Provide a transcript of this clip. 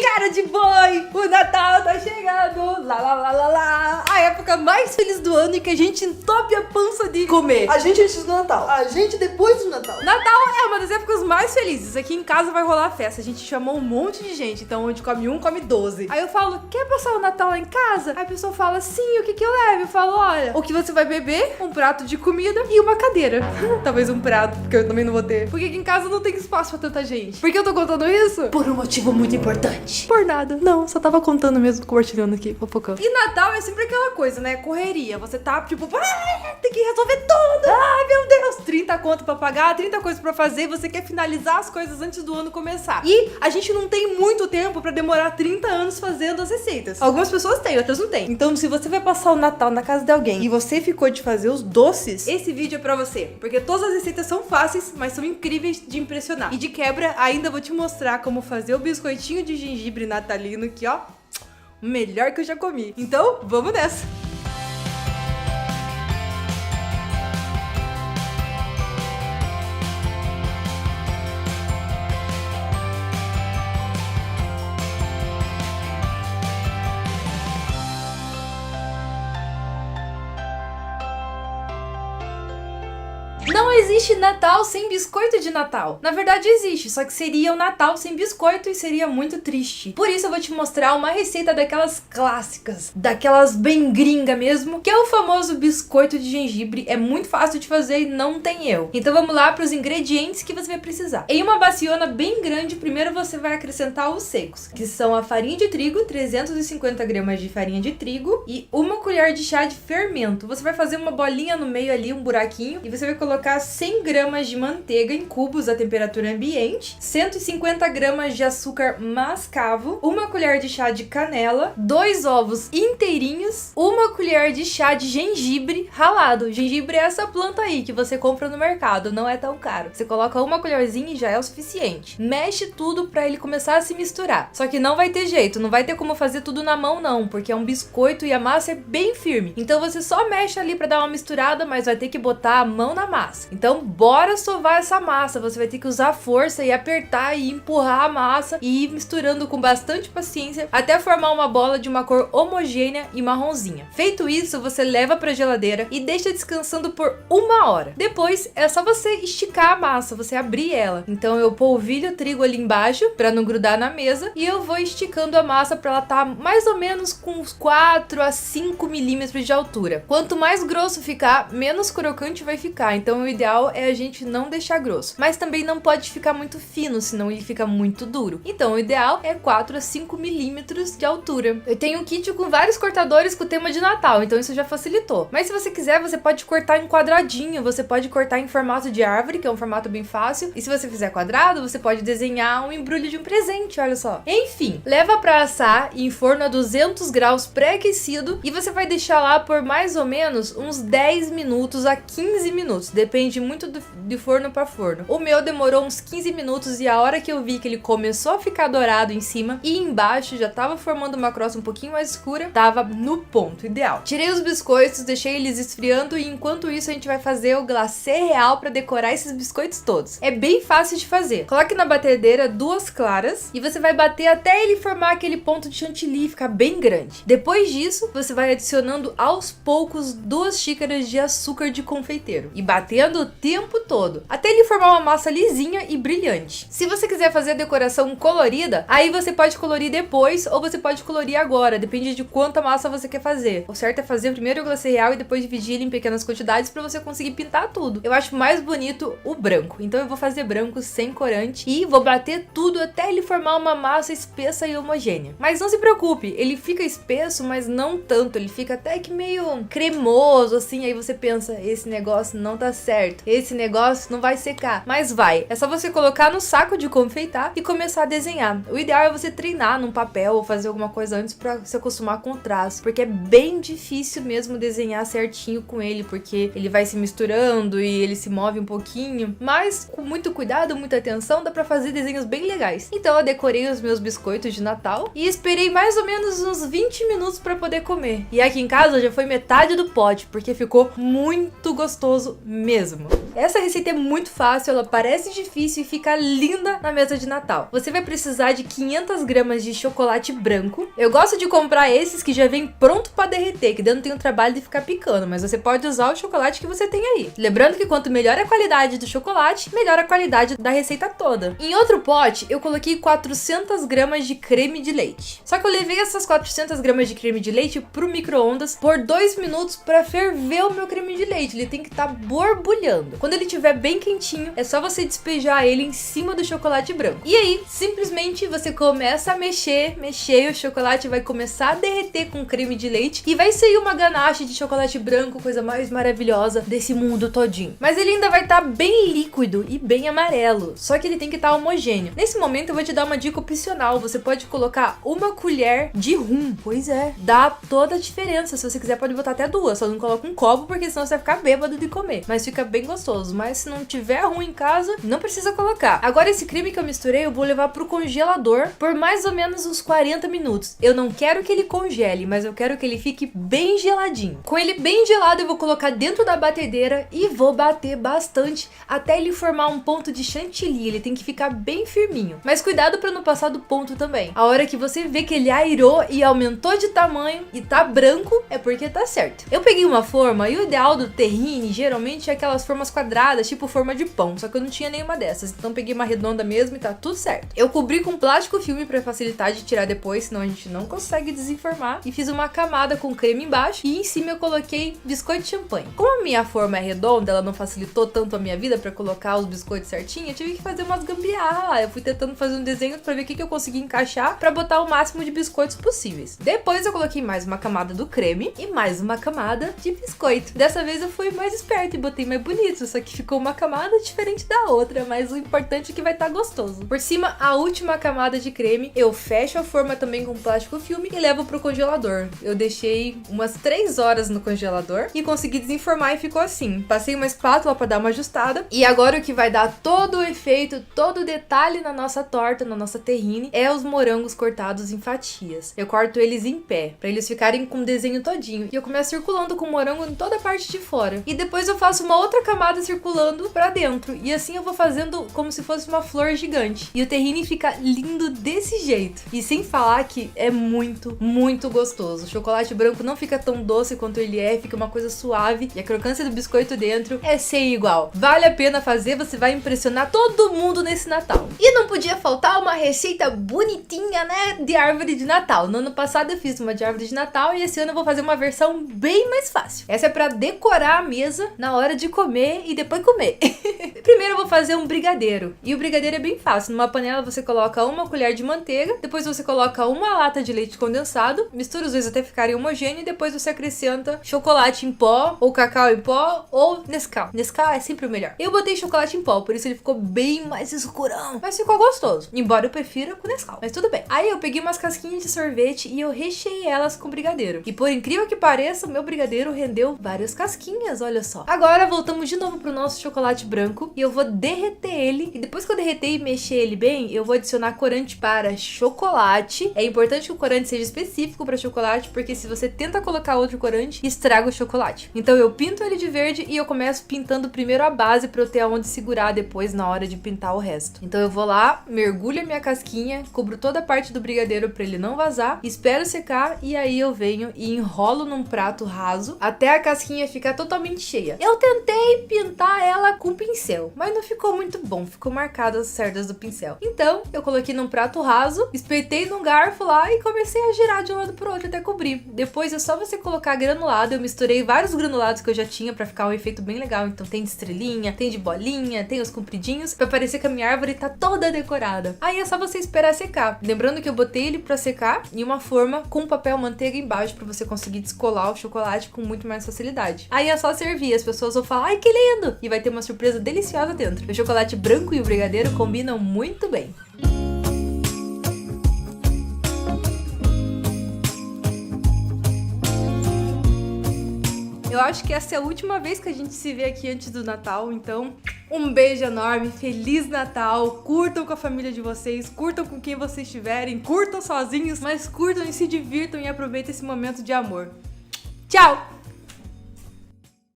Cara de boi, o Natal tá chegando, lá, lá, lá, lá, lá. A época mais feliz do ano e que a gente entope a pança de comer. A gente antes do Natal, a gente depois do Natal. Natal é uma das épocas mais felizes. Aqui em casa vai rolar festa. A gente chamou um monte de gente. Então, onde come um, come 12. Aí eu falo, quer passar o Natal lá em casa? Aí a pessoa fala, sim, o que que eu levo? Eu falo, olha, o que você vai beber, um prato de comida e uma cadeira. Talvez um prato, porque eu também não vou ter. Porque aqui em casa não tem espaço pra tanta gente. Por que eu tô contando isso? Por um motivo muito importante. Por nada. Não, só tava contando mesmo, compartilhando aqui, fofocando. E Natal é sempre aquela coisa, né? Correria. Você tá, tipo, tem que resolver tudo. Ai, meu Deus. 30 conto pra pagar, 30 coisas pra fazer. Você quer finalizar as coisas antes do ano começar. E a gente não tem muito tempo pra demorar 30 anos fazendo as receitas. Algumas pessoas têm, outras não têm. Então, se você vai passar o Natal na casa de alguém e você ficou de fazer os doces, esse vídeo é pra você. Porque todas as receitas são fáceis, mas são incríveis de impressionar. E de quebra, ainda vou te mostrar como fazer o biscoitinho de gengibre natalino, que ó, o melhor que eu já comi. Então, vamos nessa! Não existe Natal sem biscoito de Natal. Na verdade existe, só que seria o Natal sem biscoito e seria muito triste. Por isso eu vou te mostrar uma receita daquelas clássicas, daquelas bem gringa mesmo, que é o famoso biscoito de gengibre. É muito fácil de fazer e não tem erro. Então vamos lá para os ingredientes que você vai precisar. Em uma baciona bem grande, primeiro você vai acrescentar os secos, que são a farinha de trigo, 350 gramas de farinha de trigo e uma colher de chá de fermento. Você vai fazer uma bolinha no meio ali, um buraquinho, e você vai colocar 100 gramas de manteiga em cubos a temperatura ambiente, 150 gramas de açúcar mascavo, uma colher de chá de canela, 2 ovos inteirinhos, uma colher de chá de gengibre ralado. Gengibre é essa planta aí que você compra no mercado, não é tão caro. Você coloca uma colherzinha e já é o suficiente. Mexe tudo pra ele começar a se misturar. Só que não vai ter jeito, não vai ter como fazer tudo na mão não, porque é um biscoito e a massa é bem firme. Então você só mexe ali pra dar uma misturada, mas vai ter que botar a mão na massa. Então bora sovar essa massa, você vai ter que usar força e apertar e empurrar a massa e ir misturando com bastante paciência até formar uma bola de uma cor homogênea e marronzinha. Feito isso, você leva pra geladeira e deixa descansando por 1 hora. Depois é só você esticar a massa, você abrir ela. Então eu polvilho o trigo ali embaixo pra não grudar na mesa e eu vou esticando a massa pra ela tá mais ou menos com uns 4 a 5 milímetros de altura. Quanto mais grosso ficar, menos crocante vai ficar. Então o ideal é a gente não deixar grosso, mas também não pode ficar muito fino, senão ele fica muito duro. Então o ideal é 4 a 5 milímetros de altura. Eu tenho um kit com vários cortadores com o tema de Natal, então isso já facilitou. Mas se você quiser, você pode cortar em quadradinho, você pode cortar em formato de árvore, que é um formato bem fácil, e se você fizer quadrado, você pode desenhar um embrulho de um presente, olha só. Enfim, leva pra assar em forno a 200 graus pré-aquecido e você vai deixar lá por mais ou menos uns 10 minutos a 15 minutos, depende muito de forno para forno. O meu demorou uns 15 minutos e a hora que eu vi que ele começou a ficar dourado em cima e embaixo já tava formando uma crosta um pouquinho mais escura, tava no ponto ideal. Tirei os biscoitos, deixei eles esfriando e enquanto isso a gente vai fazer o glacê real para decorar esses biscoitos todos. É bem fácil de fazer. Coloque na batedeira 2 claras e você vai bater até ele formar aquele ponto de chantilly, ficar bem grande. Depois disso, você vai adicionando aos poucos 2 xícaras de açúcar de confeiteiro e batendo o tempo todo, até ele formar uma massa lisinha e brilhante. Se você quiser fazer a decoração colorida, aí você pode colorir depois ou você pode colorir agora, depende de quanta massa você quer fazer. O certo é fazer primeiro o glacê real e depois dividir ele em pequenas quantidades para você conseguir pintar tudo. Eu acho mais bonito o branco, então eu vou fazer branco sem corante e vou bater tudo até ele formar uma massa espessa e homogênea. Mas não se preocupe, ele fica espesso, mas não tanto, ele fica até que meio cremoso assim, aí você pensa, esse negócio não tá certo, esse negócio não vai secar, mas vai. É só você colocar no saco de confeitar e começar a desenhar. O ideal é você treinar num papel ou fazer alguma coisa antes pra se acostumar com o traço, porque é bem difícil mesmo desenhar certinho com ele, porque ele vai se misturando e ele se move um pouquinho, mas com muito cuidado, muita atenção, dá pra fazer desenhos bem legais. Então eu decorei os meus biscoitos de Natal e esperei mais ou menos uns 20 minutos pra poder comer. E aqui em casa já foi metade do pote, porque ficou muito gostoso mesmo. mesmo. Essa receita é muito fácil, ela parece difícil e fica linda na mesa de Natal. Você vai precisar de 500 gramas de chocolate branco. Eu gosto de comprar esses que já vem pronto para derreter, que daí não tem o trabalho de ficar picando, mas você pode usar o chocolate que você tem aí. Lembrando que quanto melhor a qualidade do chocolate, melhor a qualidade da receita toda. Em outro pote, eu coloquei 400 gramas de creme de leite. Só que eu levei essas 400 gramas de creme de leite pro micro-ondas por 2 minutos para ferver o meu creme de leite. Ele tem que estar borbulhando. Quando ele estiver bem quentinho, é só você despejar ele em cima do chocolate branco. E aí, simplesmente você começa a mexer e o chocolate vai começar a derreter com creme de leite e vai sair uma ganache de chocolate branco, coisa mais maravilhosa desse mundo todinho. Mas ele ainda vai estar bem líquido e bem amarelo, só que ele tem que estar homogêneo. Nesse momento eu vou te dar uma dica opcional, você pode colocar uma colher de rum. Pois é, dá toda a diferença. Se você quiser pode botar até 2, só não coloca um copo porque senão você vai ficar bêbado de comer. Mas fica bem gostoso. Mas se não tiver rum em casa, não precisa colocar. Agora esse creme que eu misturei, eu vou levar pro congelador por mais ou menos uns 40 minutos. Eu não quero que ele congele, mas eu quero que ele fique bem geladinho. Com ele bem gelado, eu vou colocar dentro da batedeira e vou bater bastante até ele formar um ponto de chantilly. Ele tem que ficar bem firminho. Mas cuidado para não passar do ponto também. A hora que você vê que ele airou e aumentou de tamanho e tá branco, é porque tá certo. Eu peguei uma forma e o ideal do terrine geralmente é aquelas formas quadradas, tipo forma de pão, só que eu não tinha nenhuma dessas, então peguei uma redonda mesmo e tá tudo certo. Eu cobri com plástico filme pra facilitar de tirar depois, senão a gente não consegue desenformar, e fiz uma camada com creme embaixo e em cima eu coloquei biscoito de champanhe. Como a minha forma é redonda, ela não facilitou tanto a minha vida pra colocar os biscoitos certinho, eu tive que fazer umas gambiarra. Eu fui tentando fazer um desenho pra ver o que eu consegui encaixar pra botar o máximo de biscoitos possíveis. Depois eu coloquei mais uma camada do creme e mais uma camada de biscoito. Dessa vez eu fui mais esperta e botei mais bonito, só que ficou uma camada diferente da outra, mas o importante é que vai estar gostoso. Por cima, a última camada de creme, eu fecho a forma também com plástico filme e levo pro congelador. Eu deixei umas 3 horas no congelador e consegui desenformar e ficou assim. Passei uma espátula para dar uma ajustada e agora o que vai dar todo o efeito, todo o detalhe na nossa torta, na nossa terrine, é os morangos cortados em fatias. Eu corto eles em pé, para eles ficarem com o desenho todinho. E eu começo circulando com o morango em toda a parte de fora. E depois eu faço uma outra camada circulando pra dentro. E assim eu vou fazendo como se fosse uma flor gigante. E o terrine fica lindo desse jeito. E sem falar que é muito, muito gostoso. O chocolate branco não fica tão doce quanto ele é, fica uma coisa suave. E a crocância do biscoito dentro é sem igual. Vale a pena fazer, você vai impressionar todo mundo nesse Natal. E não podia faltar uma receita bonitinha, né, de árvore de Natal. No ano passado eu fiz uma de árvore de Natal e esse ano eu vou fazer uma versão bem mais fácil. Essa é pra decorar a mesa na hora de comer e depois comer. Primeiro eu vou fazer um brigadeiro. E o brigadeiro é bem fácil. Numa panela você coloca uma colher de manteiga, depois você coloca uma lata de leite condensado, mistura os dois até ficarem homogêneos e depois você acrescenta chocolate em pó, ou cacau em pó, ou Nescau. Nescau é sempre o melhor. Eu botei chocolate em pó, por isso ele ficou bem mais escurão, mas ficou gostoso. Embora eu prefira com Nescau, mas tudo bem. Aí eu peguei umas casquinhas de sorvete e eu recheei elas com brigadeiro. E por incrível que pareça, o meu brigadeiro rendeu várias casquinhas, olha só. Agora voltamos de novo pro nosso chocolate branco e eu vou derreter ele. E depois que eu derreter e mexer ele bem, eu vou adicionar corante para chocolate. É importante que o corante seja específico para chocolate, porque se você tenta colocar outro corante, estraga o chocolate. Então eu pinto ele de verde e eu começo pintando primeiro a base para eu ter aonde segurar depois na hora de pintar o resto. Então eu vou lá, mergulho a minha casquinha, cubro toda a parte do brigadeiro para ele não vazar, espero secar e aí eu venho e enrolo num prato raso até a casquinha ficar totalmente cheia. Eu tentei pintar ela com pincel, mas não ficou muito bom, ficou marcadas as cerdas do pincel. Então eu coloquei num prato raso, espetei num garfo lá e comecei a girar de um lado pro outro até cobrir. Depois é só você colocar granulado. Eu misturei vários granulados que eu já tinha pra ficar um efeito bem legal. Então tem de estrelinha, tem de bolinha, tem os compridinhos, pra parecer que a minha árvore tá toda decorada. Aí é só você esperar secar. Lembrando que eu botei ele pra secar em uma forma com papel manteiga embaixo pra você conseguir descolar o chocolate com muito mais facilidade. Aí é só servir, as pessoas vão falar, ai que lindo! E vai ter uma surpresa deliciosa dentro. O chocolate branco e o brigadeiro combinam muito bem. Eu acho que essa é a última vez que a gente se vê aqui antes do Natal, então um beijo enorme, Feliz Natal, curtam com a família de vocês, curtam com quem vocês estiverem, curtam sozinhos, mas curtam e se divirtam e aproveitem esse momento de amor. Tchau!